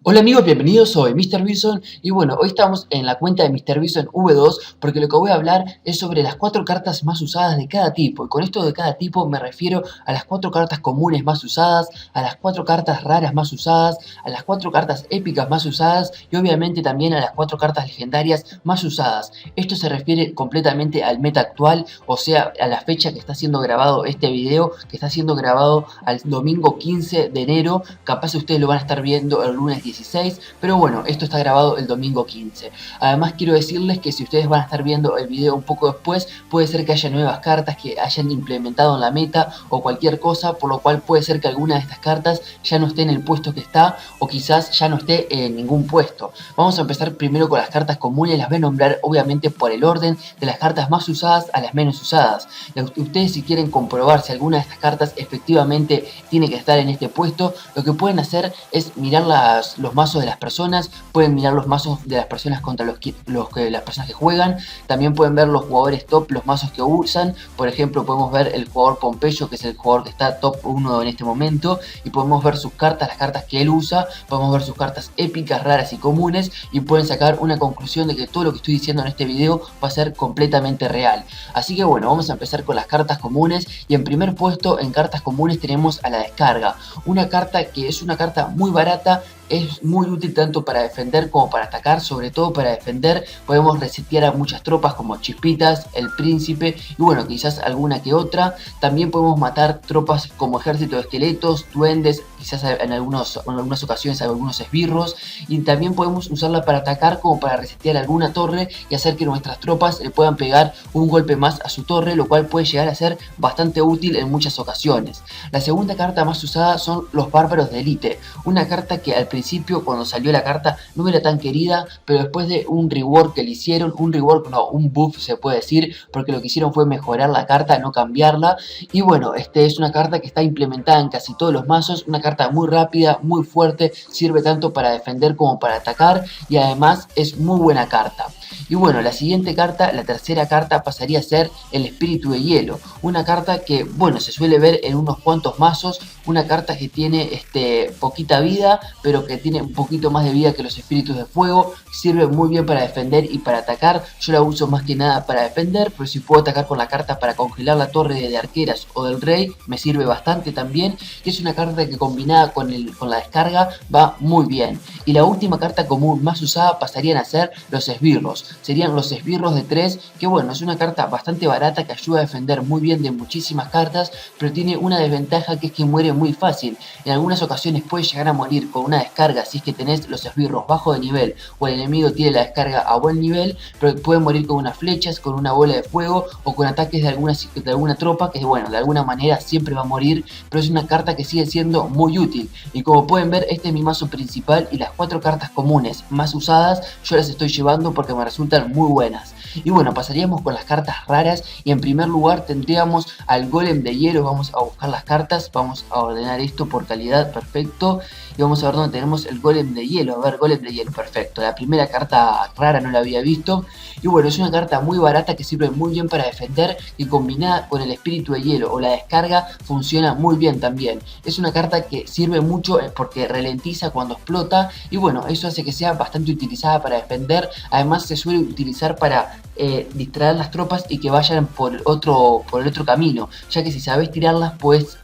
Hola amigos, bienvenidos, soy Mr. Bison y bueno, hoy estamos en la cuenta de Mr. Bison V2 porque lo que voy a hablar es sobre las 4 cartas más usadas de cada tipo, y con esto de cada tipo me refiero a las 4 cartas comunes más usadas, a las 4 cartas raras más usadas, a las 4 cartas épicas más usadas y obviamente también a las 4 cartas legendarias más usadas. Esto se refiere completamente al meta actual, o sea, a la fecha que está siendo grabado este video, que está siendo grabado al domingo 15 de enero, capaz ustedes lo van a estar viendo el lunes 16, pero bueno, esto está grabado el domingo 15. Además quiero decirles que si ustedes van a estar viendo el video un poco después, puede ser que haya nuevas cartas que hayan implementado en la meta o cualquier cosa, por lo cual puede ser que alguna de estas cartas ya no esté en el puesto que está o quizás ya no esté en ningún puesto. Vamos a empezar primero con las cartas comunes, las voy a nombrar obviamente por el orden de las cartas más usadas a las menos usadas. Ustedes si quieren comprobar si alguna de estas cartas efectivamente tiene que estar en este puesto, lo que pueden hacer es mirar los mazos de las personas, pueden mirar los mazos de las personas contra las personas que juegan, también pueden ver los jugadores top, los mazos que usan. Por ejemplo, podemos ver el jugador Pompeyo, que es el jugador que está top 1 en este momento, y podemos ver sus cartas, las cartas que él usa, podemos ver sus cartas épicas, raras y comunes, y pueden sacar una conclusión de que todo lo que estoy diciendo en este video va a ser completamente real. Así que bueno, vamos a empezar con las cartas comunes, y en primer puesto en cartas comunes tenemos a la descarga, una carta que es una carta muy barata. Es muy útil tanto para defender como para atacar, sobre todo para defender. Podemos resetear a muchas tropas como Chispitas, el Príncipe y bueno, quizás alguna que otra. También podemos matar tropas como ejército de esqueletos, duendes, quizás en algunas ocasiones algunos esbirros. Y también podemos usarla para atacar como para resetear alguna torre y hacer que nuestras tropas le puedan pegar un golpe más a su torre, lo cual puede llegar a ser bastante útil en muchas ocasiones. La segunda carta más usada son los bárbaros de élite, una carta que al principio cuando salió la carta no era tan querida, pero después de un rework que le hicieron, un buff se puede decir, porque lo que hicieron fue mejorar la carta, no cambiarla, y bueno, es una carta que está implementada en casi todos los mazos, una carta muy rápida, muy fuerte, sirve tanto para defender como para atacar, y además es muy buena carta. Y bueno, la siguiente carta, la tercera carta, pasaría a ser el Espíritu de Hielo, una carta que, bueno, se suele ver en unos cuantos mazos, una carta que tiene poquita vida, pero que tiene un poquito más de vida que los espíritus de fuego, sirve muy bien para defender y para atacar. Yo la uso más que nada para defender, pero si puedo atacar con la carta para congelar la torre de arqueras o del rey, me sirve bastante también, y es una carta que combinada con la descarga va muy bien. Y la última carta común más usada pasarían a ser los esbirros, serían los esbirros de 3, que bueno, es una carta bastante barata que ayuda a defender muy bien de muchísimas cartas, pero tiene una desventaja, que es que muere muy fácil. En algunas ocasiones puede llegar a morir con una descarga si es que tenés los esbirros bajo de nivel o el enemigo tiene la descarga a buen nivel, pero puede morir con unas flechas, con una bola de fuego o con ataques de alguna tropa, que bueno, de alguna manera siempre va a morir, pero es una carta que sigue siendo muy útil. Y como pueden ver, este es mi mazo principal y las 4 cartas comunes más usadas yo las estoy llevando porque me resultan muy buenas. Y bueno, pasaríamos con las cartas raras, y en primer lugar tendríamos al Golem de Hielo. Vamos a buscar las cartas, vamos a ordenar esto por calidad, perfecto, y vamos a ver dónde tenemos el Golem de Hielo. A ver, Golem de Hielo, perfecto, la primera carta rara no la había visto, y bueno, es una carta muy barata que sirve muy bien para defender, y combinada con el Espíritu de Hielo o la descarga funciona muy bien también. Es una carta que sirve mucho porque ralentiza cuando explota, y bueno, eso hace que sea bastante utilizada para defender. Además se suele utilizar para distraer las tropas y que vayan por el otro camino, ya que si sabes tirarlas puedes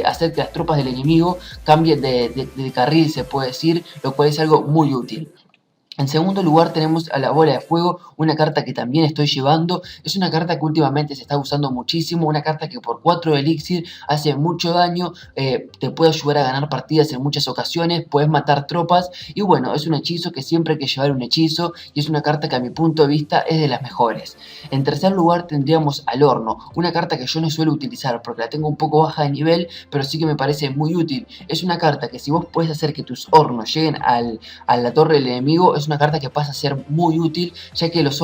hacer que las tropas del enemigo cambien de carril, se puede decir, lo cual es algo muy útil. En segundo lugar tenemos a la bola de fuego, una carta que también estoy llevando. Es una carta que últimamente se está usando muchísimo, una carta que por 4 elixir hace mucho daño, te puede ayudar a ganar partidas en muchas ocasiones, puedes matar tropas, y bueno, es un hechizo que siempre hay que llevar un hechizo, y es una carta que a mi punto de vista es de las mejores. En tercer lugar tendríamos al horno, una carta que yo no suelo utilizar porque la tengo un poco baja de nivel, pero sí que me parece muy útil. Es una carta que si vos podés hacer que tus hornos lleguen a la torre del enemigo, es es una carta que pasa a ser muy útil, ya que los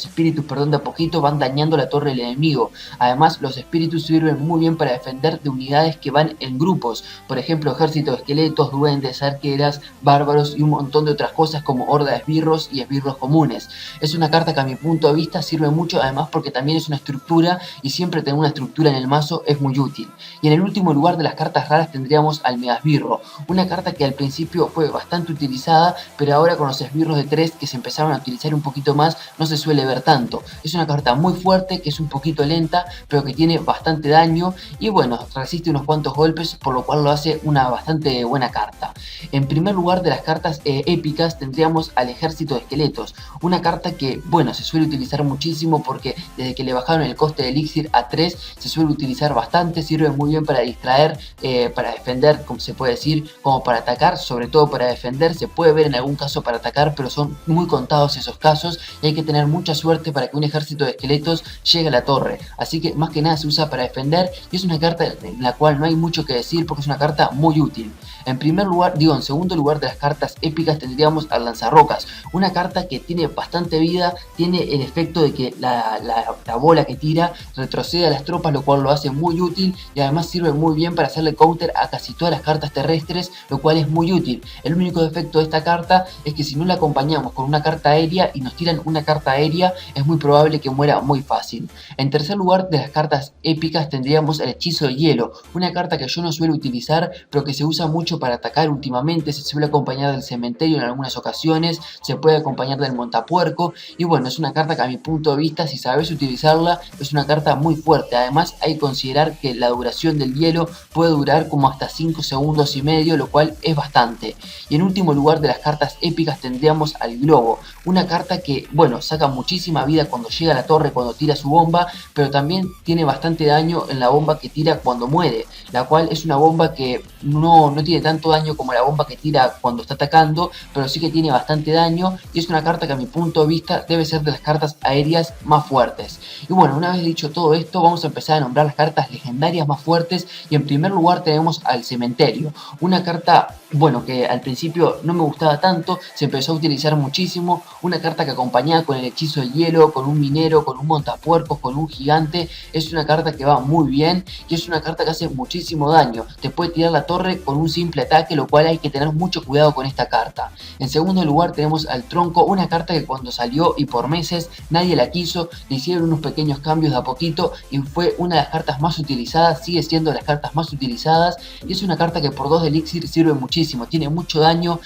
espíritus, de a poquito van dañando la torre del enemigo. Además, los espíritus sirven muy bien para defender de unidades que van en grupos, por ejemplo, ejército de esqueletos, duendes, arqueras, bárbaros y un montón de otras cosas como horda de esbirros y esbirros comunes. Es una carta que a mi punto de vista sirve mucho, además porque también es una estructura y siempre tener una estructura en el mazo es muy útil. Y en el último lugar de las cartas raras tendríamos al Megasbirro, una carta que al principio fue bastante utilizada, pero ahora con los esbirros de 3 que se empezaron a utilizar un poquito más no se suele ver tanto. Es una carta muy fuerte, que es un poquito lenta, pero que tiene bastante daño y bueno, resiste unos cuantos golpes, por lo cual lo hace una bastante buena carta. En primer lugar de las cartas épicas tendríamos al Ejército de Esqueletos, una carta que bueno, se suele utilizar muchísimo porque desde que le bajaron el coste de elixir a 3 se suele utilizar bastante, sirve muy bien para distraer, para defender, como se puede decir, como para atacar, sobre todo para defender, se puede ver en algún caso para atacar, pero son muy contados esos casos y hay que tener mucha suerte para que un ejército de esqueletos llegue a la torre, así que más que nada se usa para defender y es una carta en la cual no hay mucho que decir porque es una carta muy útil. En segundo lugar de las cartas épicas tendríamos al Lanzarrocas, una carta que tiene bastante vida, tiene el efecto de que la bola que tira retrocede a las tropas, lo cual lo hace muy útil y además sirve muy bien para hacerle counter a casi todas las cartas terrestres, lo cual es muy útil. El único defecto de esta carta es que si no la acompañamos con una carta aérea y nos tiran una carta aérea, es muy probable que muera muy fácil. En tercer lugar de las cartas épicas tendríamos el Hechizo de Hielo, una carta que yo no suelo utilizar, pero que se usa mucho para atacar últimamente, se suele acompañar del cementerio en algunas ocasiones, se puede acompañar del montapuerco y bueno, es una carta que a mi punto de vista, si sabes utilizarla, es una carta muy fuerte. Además hay que considerar que la duración del hielo puede durar como hasta 5 segundos y medio, lo cual es bastante. Y en último lugar de las cartas épicas tendríamos al Globo, una carta que bueno, saca muchísima vida cuando llega a la torre, cuando tira su bomba, pero también tiene bastante daño en la bomba que tira cuando muere, la cual es una bomba que no tiene tanto daño como la bomba que tira cuando está atacando, pero sí que tiene bastante daño y es una carta que a mi punto de vista debe ser de las cartas aéreas más fuertes. Y bueno, una vez dicho todo esto, vamos a empezar a nombrar las cartas legendarias más fuertes y en primer lugar tenemos al Cementerio, una carta bueno, que al principio no me gustaba tanto, se empezó a utilizar muchísimo, una carta que acompañada con el Hechizo del Hielo, con un minero, con un montapuercos, con un gigante, es una carta que va muy bien y es una carta que hace muchísimo daño, te puede tirar la torre con un simple ataque, lo cual hay que tener mucho cuidado con esta carta. En segundo lugar tenemos al Tronco, una carta que cuando salió y por meses nadie la quiso, le hicieron unos pequeños cambios de a poquito y fue una de las cartas más utilizadas, sigue siendo de las cartas más utilizadas y es una carta que por 2 de elixir sirve muchísimo, tiene mucho daño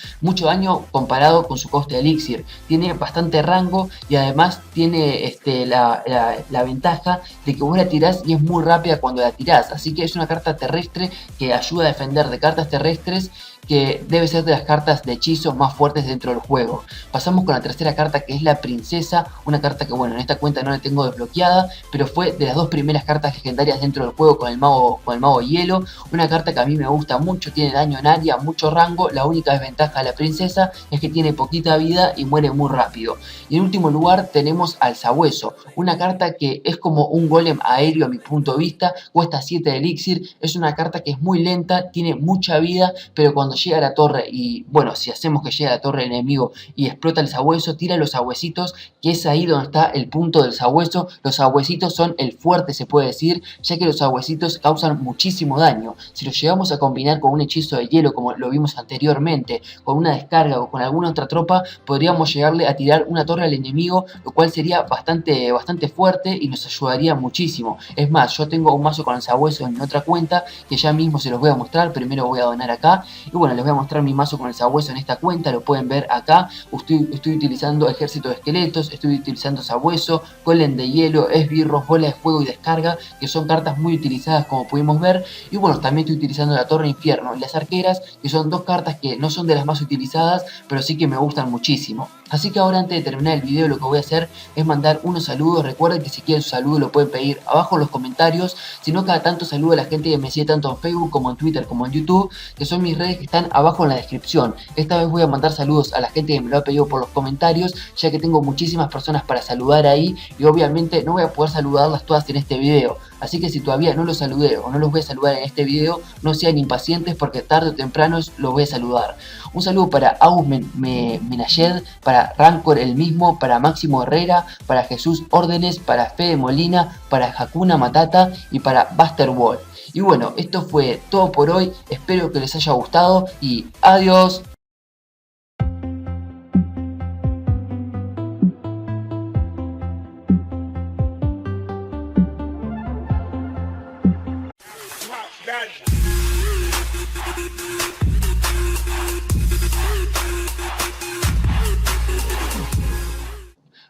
comparado con su coste de elixir, tiene bastante rango y además tiene la ventaja de que vos la tirás y es muy rápida cuando la tirás, así que es una carta terrestre que ayuda a defender de cartas terrestres, que debe ser de las cartas de hechizo más fuertes dentro del juego. Pasamos con la tercera carta, que es la Princesa, una carta que bueno, en esta cuenta no la tengo desbloqueada, pero fue de las 2 primeras cartas legendarias dentro del juego con el mago hielo, una carta que a mí me gusta mucho, tiene daño en área, mucho rango, la única desventaja de la Princesa es que tiene poquita vida y muere muy rápido. Y en último lugar tenemos al Sabueso, una carta que es como un golem aéreo a mi punto de vista, cuesta 7 de elixir, es una carta que es muy lenta, tiene mucha vida, pero cuando llega a la torre y bueno, si hacemos que llegue a la torre el enemigo y explota el sabueso, tira los sabuesitos, que es ahí donde está el punto del sabueso. Los sabuesitos son el fuerte, se puede decir, ya que los sabuesitos causan muchísimo daño. Si los llegamos a combinar con un hechizo de hielo como lo vimos anteriormente, con una descarga o con alguna otra tropa, podríamos llegarle a tirar una torre al enemigo, lo cual sería bastante fuerte y nos ayudaría muchísimo. Es más, yo tengo un mazo con el sabueso en otra cuenta que ya mismo se los voy a mostrar, primero voy a donar acá y bueno, les voy a mostrar mi mazo con el sabueso en esta cuenta, lo pueden ver acá. Estoy utilizando ejército de esqueletos, estoy utilizando sabueso, golem de hielo, esbirros, bola de fuego y descarga, que son cartas muy utilizadas como pudimos ver. Y bueno, también estoy utilizando la torre infierno y las arqueras, que son 2 cartas que no son de las más utilizadas, pero sí que me gustan muchísimo. Así que ahora, antes de terminar el video, lo que voy a hacer es mandar unos saludos. Recuerden que si quieren su saludo lo pueden pedir abajo en los comentarios, si no cada tanto saludo a la gente que me sigue tanto en Facebook como en Twitter como en YouTube, que son mis redes que están abajo en la descripción. Esta vez voy a mandar saludos a la gente que me lo ha pedido por los comentarios, ya que tengo muchísimas personas para saludar ahí y obviamente no voy a poder saludarlas todas en este video. Así que si todavía no los saludé o no los voy a saludar en este video, no sean impacientes porque tarde o temprano los voy a saludar. Un saludo para Agus Menayed, para Rancor el mismo, para Máximo Herrera, para Jesús Órdenes, para Fede Molina, para Hakuna Matata y para Buster Wall. Y bueno, esto fue todo por hoy, espero que les haya gustado y adiós.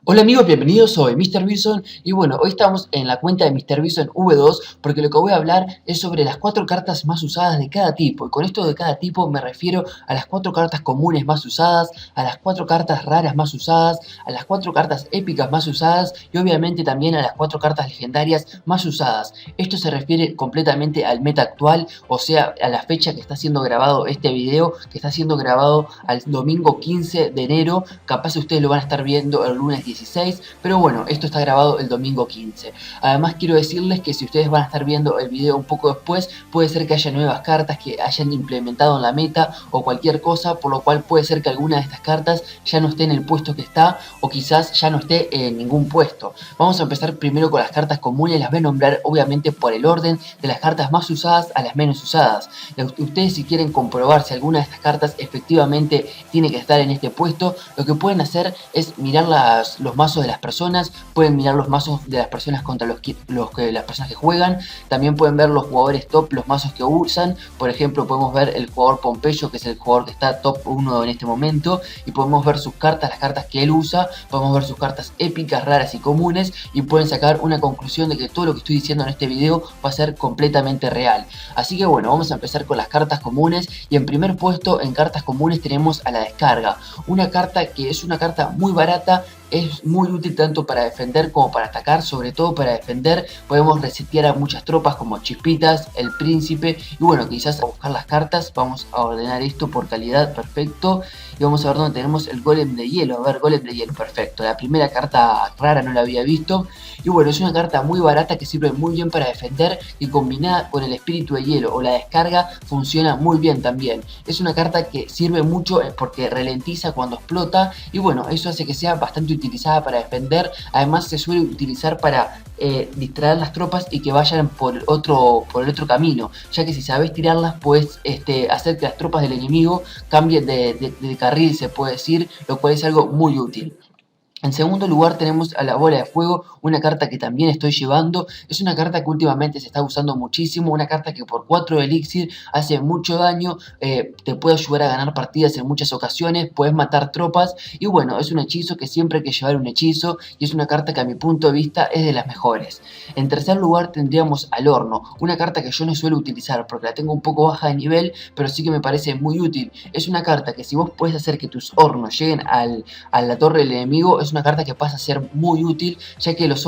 Hola amigos, bienvenidos, soy Mr. Bison y bueno, hoy estamos en la cuenta de Mr. Bison V2 porque lo que voy a hablar es sobre las 4 cartas más usadas de cada tipo, y con esto de cada tipo me refiero a las 4 cartas comunes más usadas, a las 4 cartas raras más usadas, a las 4 cartas épicas más usadas y obviamente también a las 4 cartas legendarias más usadas. Esto se refiere completamente al meta actual, o sea, a la fecha que está siendo grabado este video, que está siendo grabado al domingo 15 de enero, capaz ustedes lo van a estar viendo el lunes 16, pero bueno, esto está grabado el domingo 15. Además quiero decirles que si ustedes van a estar viendo el video un poco después, puede ser que haya nuevas cartas que hayan implementado en la meta o cualquier cosa, por lo cual puede ser que alguna de estas cartas ya no esté en el puesto que está o quizás ya no esté en ningún puesto. Vamos a empezar primero con las cartas comunes, las voy a nombrar obviamente por el orden de las cartas más usadas a las menos usadas. Ustedes si quieren comprobar si alguna de estas cartas efectivamente tiene que estar en este puesto, lo que pueden hacer es mirar los mazos de las personas, pueden mirar los mazos de las personas contra las personas que juegan, también pueden ver los jugadores top, los mazos que usan. Por ejemplo, podemos ver el jugador Pompeyo, que es el jugador que está top 1 en este momento, y podemos ver sus cartas, las cartas que él usa, podemos ver sus cartas épicas, raras y comunes, y pueden sacar una conclusión de que todo lo que estoy diciendo en este video va a ser completamente real. Así que bueno, vamos a empezar con las cartas comunes, y en primer puesto en cartas comunes tenemos a la descarga, una carta que es una carta muy barata. Es muy útil tanto para defender como para atacar, sobre todo para defender. Podemos resetear a muchas tropas como Chispitas, el Príncipe, y bueno, quizás a buscar las cartas. Vamos a ordenar esto por calidad, perfecto. Y vamos a ver dónde tenemos el Golem de Hielo. A ver, Golem de Hielo, perfecto. La primera carta rara no la había visto. Y bueno, es una carta muy barata que sirve muy bien para defender, y combinada con el Espíritu de Hielo o la descarga funciona muy bien también. Es una carta que sirve mucho porque ralentiza cuando explota, y bueno, eso hace que sea bastante utilizada para defender. Además se suele utilizar para distraer las tropas y que vayan por el otro camino, ya que si sabes tirarlas puedes hacer que las tropas del enemigo cambien de carril, se puede decir, lo cual es algo muy útil. En segundo lugar tenemos a la bola de fuego, una carta que también estoy llevando. Es una carta que últimamente se está usando muchísimo, una carta que por 4 elixir hace mucho daño, te puede ayudar a ganar partidas en muchas ocasiones, puedes matar tropas, y bueno, es un hechizo que siempre hay que llevar un hechizo, y es una carta que a mi punto de vista es de las mejores. En tercer lugar tendríamos al horno, una carta que yo no suelo utilizar porque la tengo un poco baja de nivel, pero sí que me parece muy útil. Es una carta que si vos puedes hacer que tus hornos lleguen a la torre del enemigo, es una carta que pasa a ser muy útil, ya que los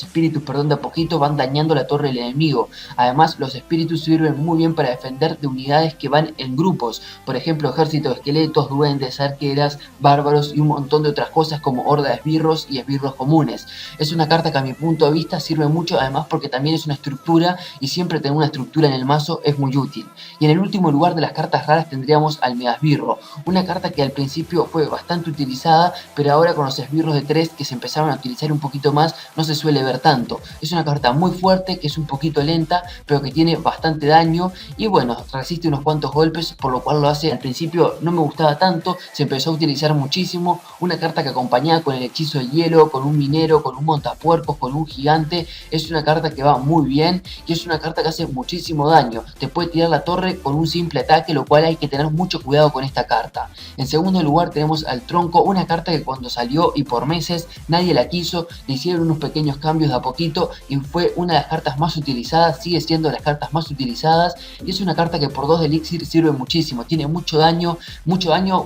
espíritus, perdón, de a poquito van dañando la torre del enemigo. Además, los espíritus sirven muy bien para defender de unidades que van en grupos, por ejemplo, ejército de esqueletos, duendes, arqueras, bárbaros y un montón de otras cosas como horda de esbirros y esbirros comunes. Es una carta que a mi punto de vista sirve mucho, además porque también es una estructura, y siempre tener una estructura en el mazo es muy útil. Y en el último lugar de las cartas raras tendríamos al Megasbirro, una carta que al principio fue bastante utilizada, pero ahora con los esbirros de 3 que se empezaron a utilizar un poquito más no se suele ver tanto. Es una carta muy fuerte, que es un poquito lenta, pero que tiene bastante daño, y bueno, resiste unos cuantos golpes, por lo cual lo hace. Al principio no me gustaba tanto, se empezó a utilizar muchísimo. Una carta que acompañada con el hechizo de hielo, con un minero, con un montapuercos, con un gigante, es una carta que va muy bien, y es una carta que hace muchísimo daño. Te puede tirar la torre con un simple ataque, lo cual hay que tener mucho cuidado con esta carta. En segundo lugar tenemos al tronco, una carta que cuando salió y por meses nadie la quiso, le hicieron unos pequeños cambios de a poquito y fue una de las cartas más utilizadas, sigue siendo de las cartas más utilizadas, y es una carta que por 2 de elixir sirve muchísimo, tiene mucho daño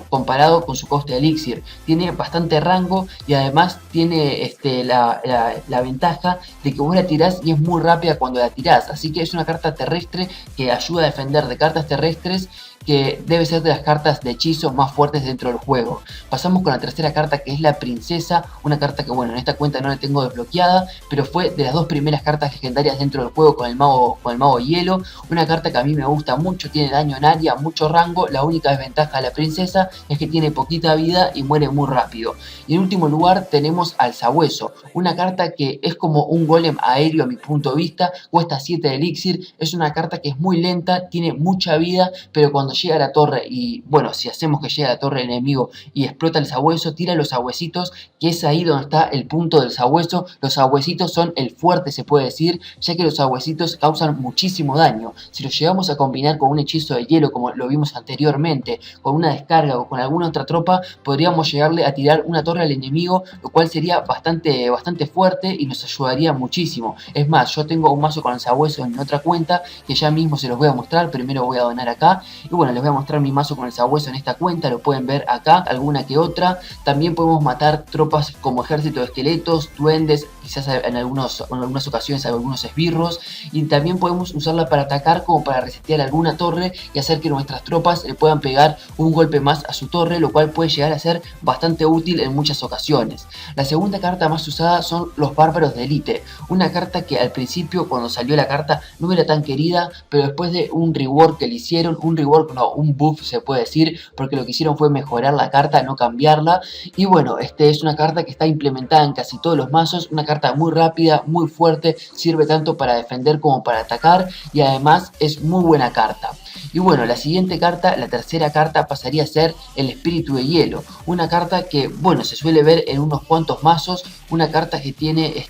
comparado con su coste de elixir, tiene bastante rango, y además tiene la ventaja de que vos la tirás y es muy rápida cuando la tirás, así que es una carta terrestre que ayuda a defender de cartas terrestres, que debe ser de las cartas de hechizo más fuertes dentro del juego. Pasamos con la tercera carta, que es la princesa, una carta que bueno, en esta cuenta no la tengo desbloqueada, pero fue de las dos primeras cartas legendarias dentro del juego con el mago hielo, una carta que a mí me gusta mucho, tiene daño en área, mucho rango. La única desventaja de la princesa es que tiene poquita vida y muere muy rápido. Y en último lugar tenemos al sabueso, una carta que es como un golem aéreo a mi punto de vista, cuesta 7 de elixir, es una carta que es muy lenta, tiene mucha vida, pero cuando llega a la torre, y bueno, si hacemos que llegue a la torre el enemigo y explota el sabueso, tira los sabuesitos, que es ahí donde está el punto del sabueso. Los sabuesitos son el fuerte, se puede decir, ya que los sabuesitos causan muchísimo daño. Si los llegamos a combinar con un hechizo de hielo, como lo vimos anteriormente, con una descarga o con alguna otra tropa, podríamos llegarle a tirar una torre al enemigo, lo cual sería bastante fuerte y nos ayudaría muchísimo. Es más, yo tengo un mazo con el sabueso en otra cuenta, que ya mismo se los voy a mostrar. Primero voy a donar acá, y bueno, les voy a mostrar mi mazo con el sabueso en esta cuenta, lo pueden ver acá, alguna que otra. También podemos matar tropas como ejército de esqueletos, duendes, quizás en algunas ocasiones algunos esbirros, y también podemos usarla para atacar, como para resetear alguna torre y hacer que nuestras tropas le puedan pegar un golpe más a su torre, lo cual puede llegar a ser bastante útil en muchas ocasiones. La segunda carta más usada son los bárbaros de élite, una carta que al principio, cuando salió la carta, no era tan querida, pero después de un rework que le hicieron, un buff se puede decir, porque lo que hicieron fue mejorar la carta, no cambiarla. Y bueno, es una carta que está implementada en casi todos los mazos, una carta muy rápida, muy fuerte, sirve tanto para defender como para atacar, y además es muy buena carta. Y bueno, la siguiente carta, la tercera carta, pasaría a ser el espíritu de hielo, una carta que bueno, se suele ver en unos cuantos mazos, una carta que tiene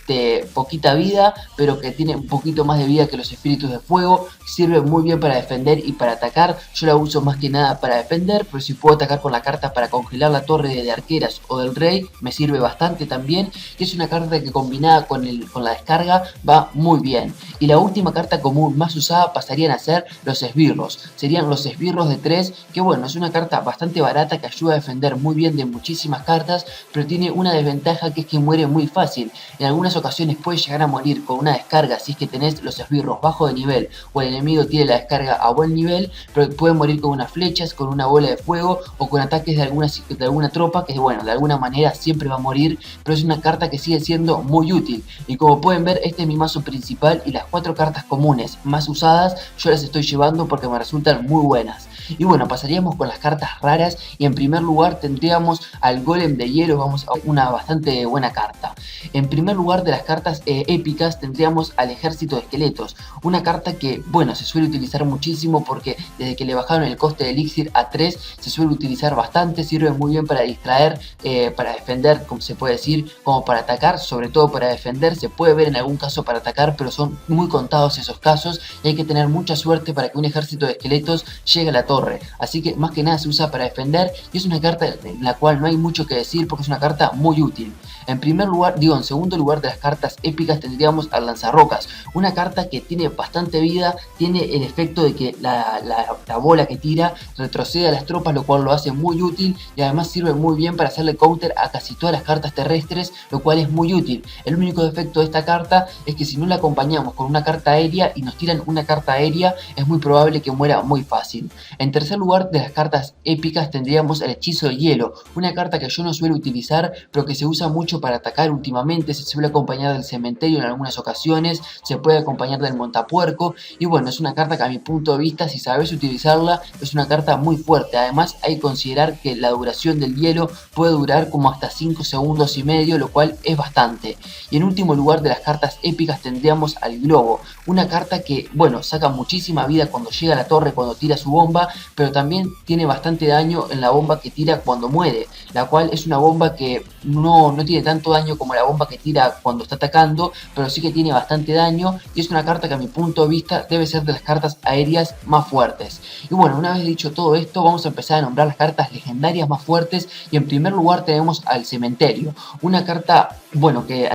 poquita vida, pero que tiene un poquito más de vida que los espíritus de fuego, sirve muy bien para defender y para atacar. Yo la uso más que nada para defender, pero si puedo atacar con la carta para congelar la torre de arqueras o del rey, me sirve bastante también, y es una carta que combinada con la descarga va muy bien. Y la última carta común más usada pasarían a ser los esbirros, serían los esbirros de 3, que bueno, es una carta bastante barata que ayuda a defender muy bien de muchísimas cartas, pero tiene una desventaja, que es que muere muy fácil. En algunas ocasiones puede llegar a morir con una descarga si es que tenés los esbirros bajo de nivel o el enemigo tiene la descarga a buen nivel, pero puede morir con unas flechas, con una bola de fuego o con ataques de alguna tropa, que bueno, de alguna manera siempre va a morir, pero es una carta que sigue siendo muy útil. Y como pueden ver, este es mi mazo principal, y las 4 cartas comunes más usadas yo las estoy llevando porque me resultan muy buenas. Y bueno, pasaríamos con las cartas raras, y en primer lugar tendríamos al golem de hielo. Vamos a una bastante buena carta. En primer lugar, de las cartas épicas, tendríamos al ejército de esqueletos, una carta que bueno, se suele utilizar muchísimo porque desde que le bajaron el coste de elixir a 3 se suele utilizar bastante, sirve muy bien para distraer, para defender, como se puede decir, como para atacar, sobre todo para defender. Se puede ver en algún caso para atacar, pero son muy contados esos casos y hay que tener mucha suerte para que un ejército de esqueletos llegue a la torre. Así que más que nada se usa para defender, y es una carta en la cual no hay mucho que decir porque es una carta muy útil. En segundo lugar de las cartas épicas tendríamos al lanzarrocas, una carta que tiene bastante vida, tiene el efecto de que la bola que tira retrocede a las tropas, lo cual lo hace muy útil, y además sirve muy bien para hacerle counter a casi todas las cartas terrestres, lo cual es muy útil. El único defecto de esta carta es que si no la acompañamos con una carta aérea y nos tiran una carta aérea, es muy probable que muera muy fácil. En tercer lugar de las cartas épicas tendríamos el hechizo de hielo, una carta que yo no suelo utilizar, pero que se usa mucho para atacar últimamente. Se suele acompañar del cementerio en algunas ocasiones, se puede acompañar del montapuerco, y bueno, es una carta que a mi punto de vista, si sabes utilizarla, es una carta muy fuerte. Además hay que considerar que la duración del hielo puede durar como hasta 5 segundos y medio, lo cual es bastante. Y en último lugar de las cartas épicas tendríamos al globo, una carta que bueno, saca muchísima vida cuando llega a la torre, cuando tira su bomba, pero también tiene bastante daño en la bomba que tira cuando muere, la cual es una bomba que no tiene tanto daño como la bomba que tira cuando está atacando, pero sí que tiene bastante daño, y es una carta que a mi punto de vista debe ser de las cartas aéreas más fuertes. Y bueno, una vez dicho todo esto, vamos a empezar a nombrar las cartas legendarias más fuertes, y en primer lugar tenemos al cementerio, una carta bueno que